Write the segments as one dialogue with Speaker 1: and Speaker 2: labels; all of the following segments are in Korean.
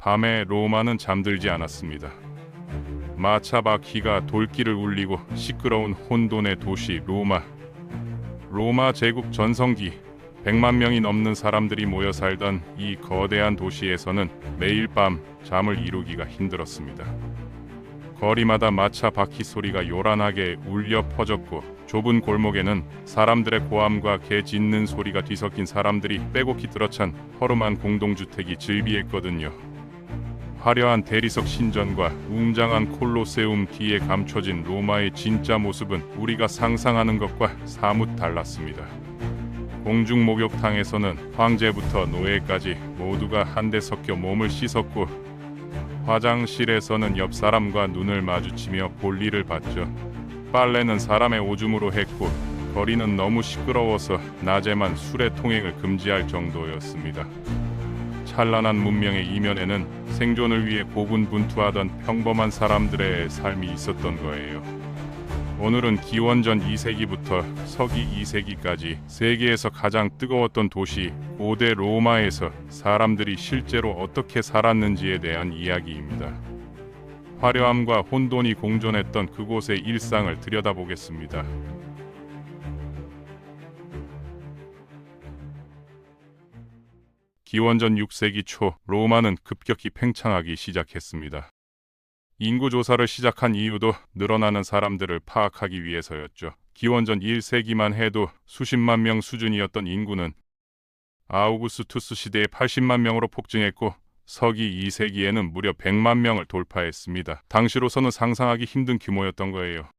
Speaker 1: 밤에 로마는 잠들지 않았습니다. 마차 바퀴가 돌길을 울리고 시끄러운 혼돈의 도시 로마. 로마 제국 전성기 100만 명이 넘는 사람들이 모여 살던 이 거대한 도시에서는 매일 밤 잠을 이루기가 힘들었습니다. 거리마다 마차 바퀴 소리가 요란하게 울려 퍼졌고 좁은 골목에는 사람들의 고함과 개 짖는 소리가 뒤섞인 사람들이 빼곡히 들어찬 허름한 공동주택이 즐비했거든요. 화려한 대리석 신전과 웅장한 콜로세움 뒤에 감춰진 로마의 진짜 모습은 우리가 상상하는 것과 사뭇 달랐습니다. 공중 목욕탕에서는 황제부터 노예까지 모두가 한데 섞여 몸을 씻었고, 화장실에서는 옆 사람과 눈을 마주치며 볼일을 봤죠. 빨래는 사람의 오줌으로 했고, 거리는 너무 시끄러워서 낮에만 수레 통행을 금지할 정도였습니다. 찬란한 문명의 이면에는 생존을 위해 고군분투하던 평범한 사람들의 삶이 있었던 거예요. 오늘은 기원전 2세기부터 서기 2세기까지 세계에서 가장 뜨거웠던 도시 고대 로마에서 사람들이 실제로 어떻게 살았는지에 대한 이야기입니다. 화려함과 혼돈이 공존했던 그곳의 일상을 들여다보겠습니다. 기원전 6세기 초 로마는 급격히 팽창하기 시작했습니다. 인구 조사를 시작한 이유도 늘어나는 사람들을 파악하기 위해서였죠. 기원전 1세기만 해도 수십만 명 수준이었던 인구는 아우구스투스 시대에 80만 명으로 폭증했고, 서기 2세기에는 무려 100만 명을 돌파했습니다. 당시로서는 상상하기 힘든 규모였던 거예요.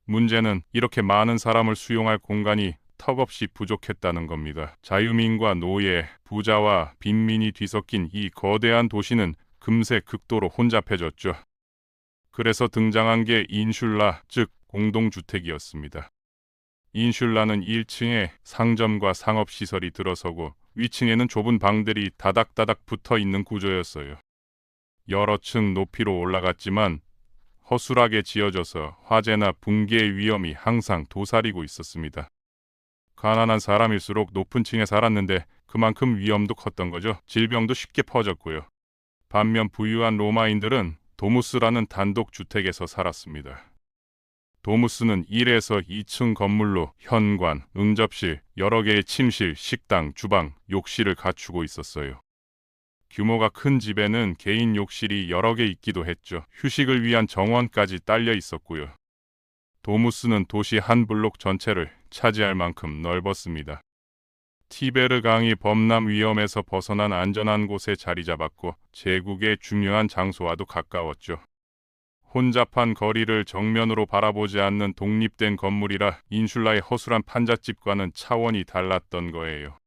Speaker 1: 문제는 이렇게 많은 사람을 수용할 공간이 턱없이 부족했다는 겁니다. 자유민과 노예, 부자와 빈민이 뒤섞인 이 거대한 도시는 금세 극도로 혼잡해졌죠. 그래서 등장한 게 인슐라, 즉 공동주택이었습니다. 인슐라는 1층에 상점과 상업시설이 들어서고 위층에는 좁은 방들이 다닥다닥 붙어있는 구조였어요. 여러 층 높이로 올라갔지만 허술하게 지어져서 화재나 붕괴의 위험이 항상 도사리고 있었습니다. 가난한 사람일수록 높은 층에 살았는데 그만큼 위험도 컸던 거죠. 질병도 쉽게 퍼졌고요. 반면 부유한 로마인들은 도무스라는 단독 주택에서 살았습니다. 도무스는 1에서 2층 건물로 현관, 응접실, 여러 개의 침실, 식당, 주방, 욕실을 갖추고 있었어요. 규모가 큰 집에는 개인 욕실이 여러 개 있기도 했죠. 휴식을 위한 정원까지 딸려 있었고요. 도무스는 도시 한 블록 전체를 차지할 만큼 넓었습니다. 티베르 강이 범람 위험에서 벗어난 안전한 곳에 자리 잡았고 제국의 중요한 장소와도 가까웠죠. 혼잡한 거리를 정면으로 바라보지 않는 독립된 건물이라 인슐라의 허술한 판잣집과는 차원이 달랐던 거예요.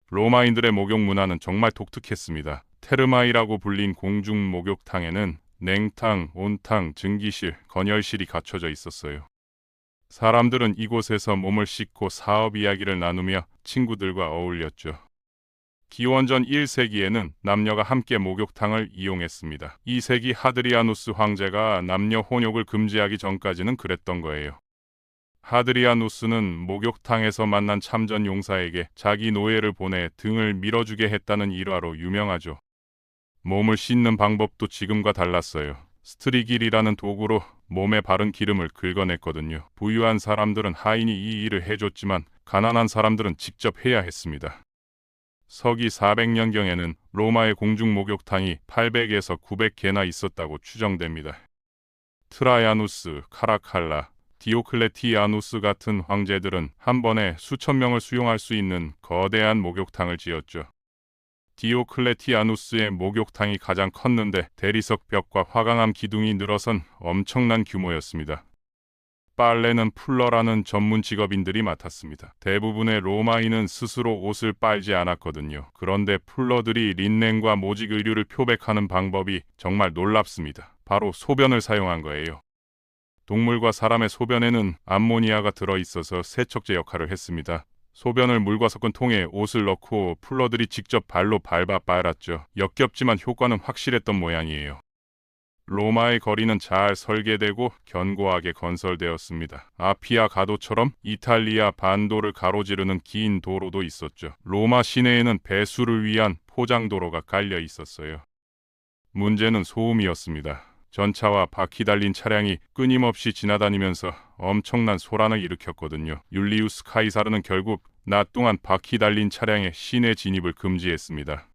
Speaker 1: 로마인들의 목욕 문화는 정말 독특했습니다. 테르마이라고 불린 공중 목욕탕에는 냉탕, 온탕, 증기실, 건열실이 갖춰져 있었어요. 사람들은 이곳에서 몸을 씻고 사업 이야기를 나누며 친구들과 어울렸죠. 기원전 1세기에는 남녀가 함께 목욕탕을 이용했습니다. 2세기 하드리아누스 황제가 남녀 혼욕을 금지하기 전까지는 그랬던 거예요. 하드리아누스는 목욕탕에서 만난 참전 용사에게 자기 노예를 보내 등을 밀어주게 했다는 일화로 유명하죠. 몸을 씻는 방법도 지금과 달랐어요. 스트리길이라는 도구로 몸에 바른 기름을 긁어냈거든요. 부유한 사람들은 하인이 이 일을 해줬지만 가난한 사람들은 직접 해야 했습니다. 서기 400년경에는 로마의 공중 목욕탕이 800에서 900개나 있었다고 추정됩니다. 트라야누스, 카라칼라, 디오클레티아누스 같은 황제들은 한 번에 수천 명을 수용할 수 있는 거대한 목욕탕을 지었죠. 디오클레티아누스의 목욕탕이 가장 컸는데 대리석 벽과 화강암 기둥이 늘어선 엄청난 규모였습니다. 빨래는 풀러라는 전문 직업인들이 맡았습니다. 대부분의 로마인은 스스로 옷을 빨지 않았거든요. 그런데 풀러들이 린넨과 모직 의류를 표백하는 방법이 정말 놀랍습니다. 바로 소변을 사용한 거예요. 동물과 사람의 소변에는 암모니아가 들어있어서 세척제 역할을 했습니다. 소변을 물과 섞은 통에 옷을 넣고 풀러들이 직접 발로 밟아 빨았죠. 역겹지만 효과는 확실했던 모양이에요. 로마의 거리는 잘 설계되고 견고하게 건설되었습니다. 아피아 가도처럼 이탈리아 반도를 가로지르는 긴 도로도 있었죠. 로마 시내에는 배수를 위한 포장도로가 깔려 있었어요. 문제는 소음이었습니다. 전차와 바퀴 달린 차량이 끊임없이 지나다니면서 엄청난 소란을 일으켰거든요. 율리우스 카이사르는 결국 낮 동안 바퀴 달린 차량의 시내 진입을 금지했습니다.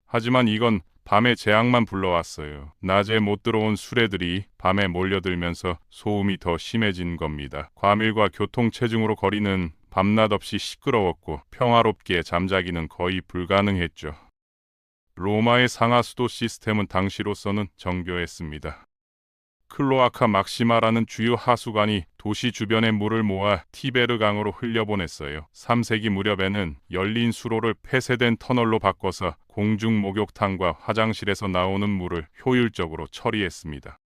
Speaker 1: 하지만 이건 밤에 재앙만 불러왔어요. 낮에 못 들어온 수레들이 밤에 몰려들면서 소음이 더 심해진 겁니다. 과밀과 교통체증으로 거리는 밤낮 없이 시끄러웠고 평화롭게 잠자기는 거의 불가능했죠. 로마의 상하수도 시스템은 당시로서는 정교했습니다. 클로아카 막시마라는 주요 하수관이 도시 주변의 물을 모아 티베르 강으로 흘려보냈어요. 3세기 무렵에는 열린 수로를 폐쇄된 터널로 바꿔서 공중 목욕탕과 화장실에서 나오는 물을 효율적으로 처리했습니다.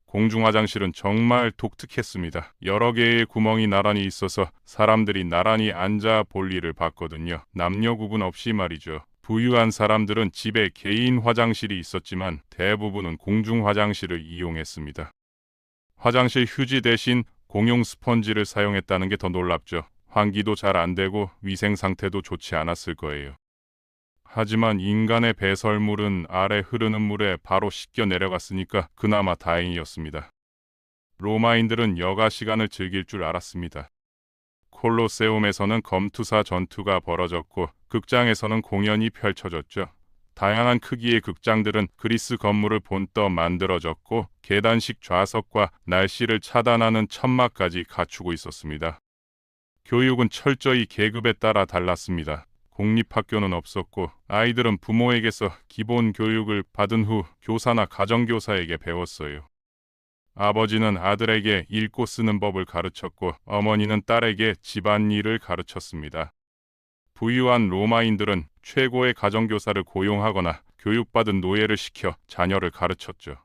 Speaker 1: 공중 화장실은 정말 독특했습니다. 여러 개의 구멍이 나란히 있어서 사람들이 나란히 앉아 볼일을 봤거든요. 남녀 구분 없이 말이죠. 부유한 사람들은 집에 개인 화장실이 있었지만 대부분은 공중 화장실을 이용했습니다. 화장실 휴지 대신 공용 스펀지를 사용했다는 게 더 놀랍죠. 환기도 잘 안 되고 위생 상태도 좋지 않았을 거예요. 하지만 인간의 배설물은 아래 흐르는 물에 바로 씻겨 내려갔으니까 그나마 다행이었습니다. 로마인들은 여가 시간을 즐길 줄 알았습니다. 콜로세움에서는 검투사 전투가 벌어졌고 극장에서는 공연이 펼쳐졌죠. 다양한 크기의 극장들은 그리스 건물을 본떠 만들어졌고 계단식 좌석과 날씨를 차단하는 천막까지 갖추고 있었습니다. 교육은 철저히 계급에 따라 달랐습니다. 공립학교는 없었고 아이들은 부모에게서 기본 교육을 받은 후 교사나 가정교사에게 배웠어요. 아버지는 아들에게 읽고 쓰는 법을 가르쳤고 어머니는 딸에게 집안일을 가르쳤습니다. 부유한 로마인들은 최고의 가정교사를 고용하거나 교육받은 노예를 시켜 자녀를 가르쳤죠.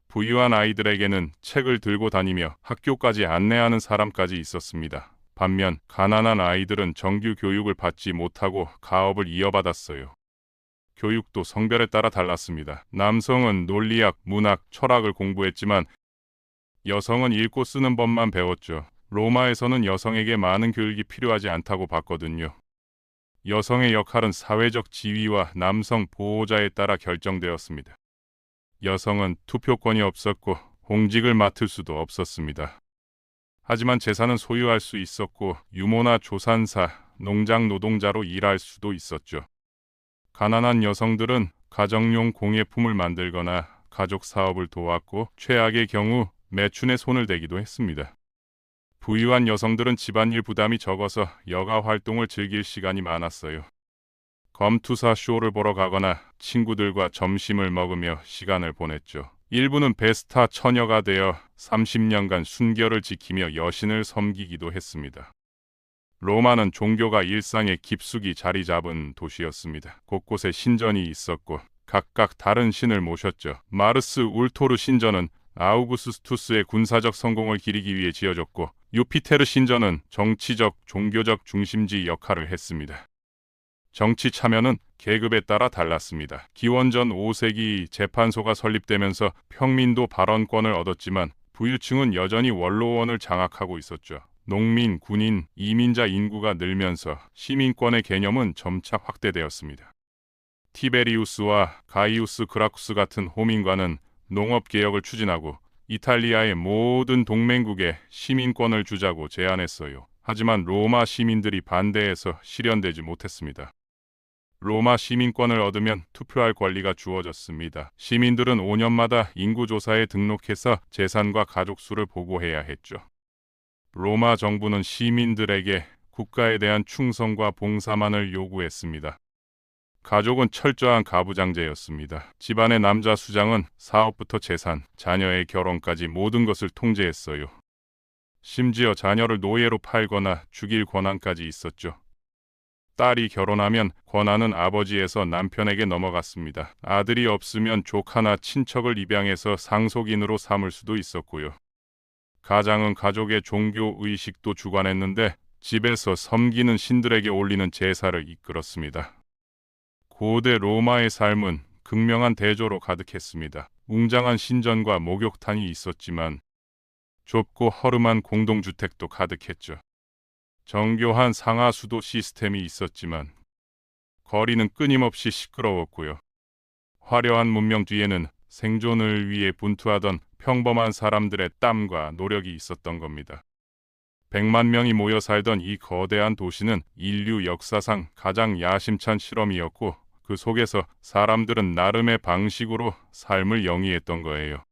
Speaker 1: 부유한 아이들에게는 책을 들고 다니며 학교까지 안내하는 사람까지 있었습니다. 반면 가난한 아이들은 정규 교육을 받지 못하고 가업을 이어받았어요. 교육도 성별에 따라 달랐습니다. 남성은 논리학, 문학, 철학을 공부했지만 여성은 읽고 쓰는 법만 배웠죠. 로마에서는 여성에게 많은 교육이 필요하지 않다고 봤거든요. 여성의 역할은 사회적 지위와 남성 보호자에 따라 결정되었습니다. 여성은 투표권이 없었고 공직을 맡을 수도 없었습니다. 하지만 재산은 소유할 수 있었고 유모나 조산사, 농장 노동자로 일할 수도 있었죠. 가난한 여성들은 가정용 공예품을 만들거나 가족 사업을 도왔고 최악의 경우 매춘에 손을 대기도 했습니다. 부유한 여성들은 집안일 부담이 적어서 여가 활동을 즐길 시간이 많았어요. 검투사 쇼를 보러 가거나 친구들과 점심을 먹으며 시간을 보냈죠. 일부는 베스타 처녀가 되어 30년간 순결을 지키며 여신을 섬기기도 했습니다. 로마는 종교가 일상에 깊숙이 자리 잡은 도시였습니다. 곳곳에 신전이 있었고 각각 다른 신을 모셨죠. 마르스 울토르 신전은 아우구스투스의 군사적 성공을 기리기 위해 지어졌고 유피테르 신전은 정치적, 종교적 중심지 역할을 했습니다. 정치 참여는 계급에 따라 달랐습니다. 기원전 5세기 재판소가 설립되면서 평민도 발언권을 얻었지만 부유층은 여전히 원로원을 장악하고 있었죠. 농민, 군인, 이민자 인구가 늘면서 시민권의 개념은 점차 확대되었습니다. 티베리우스와 가이우스 그라쿠스 같은 호민관은 농업개혁을 추진하고 이탈리아의 모든 동맹국에 시민권을 주자고 제안했어요. 하지만 로마 시민들이 반대해서 실현되지 못했습니다. 로마 시민권을 얻으면 투표할 권리가 주어졌습니다. 시민들은 5년마다 인구조사에 등록해서 재산과 가족수를 보고해야 했죠. 로마 정부는 시민들에게 국가에 대한 충성과 봉사만을 요구했습니다. 가족은 철저한 가부장제였습니다. 집안의 남자 수장은 사업부터 재산, 자녀의 결혼까지 모든 것을 통제했어요. 심지어 자녀를 노예로 팔거나 죽일 권한까지 있었죠. 딸이 결혼하면 권한은 아버지에서 남편에게 넘어갔습니다. 아들이 없으면 조카나 친척을 입양해서 상속인으로 삼을 수도 있었고요. 가장은 가족의 종교 의식도 주관했는데 집에서 섬기는 신들에게 올리는 제사를 이끌었습니다. 고대 로마의 삶은 극명한 대조로 가득했습니다. 웅장한 신전과 목욕탕이 있었지만 좁고 허름한 공동주택도 가득했죠. 정교한 상하수도 시스템이 있었지만 거리는 끊임없이 시끄러웠고요. 화려한 문명 뒤에는 생존을 위해 분투하던 평범한 사람들의 땀과 노력이 있었던 겁니다. 100만 명이 모여 살던 이 거대한 도시는 인류 역사상 가장 야심찬 실험이었고, 그 속에서 사람들은 나름의 방식으로 삶을 영위했던 거예요.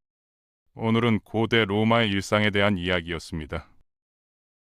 Speaker 1: 오늘은 고대 로마의 일상에 대한 이야기였습니다.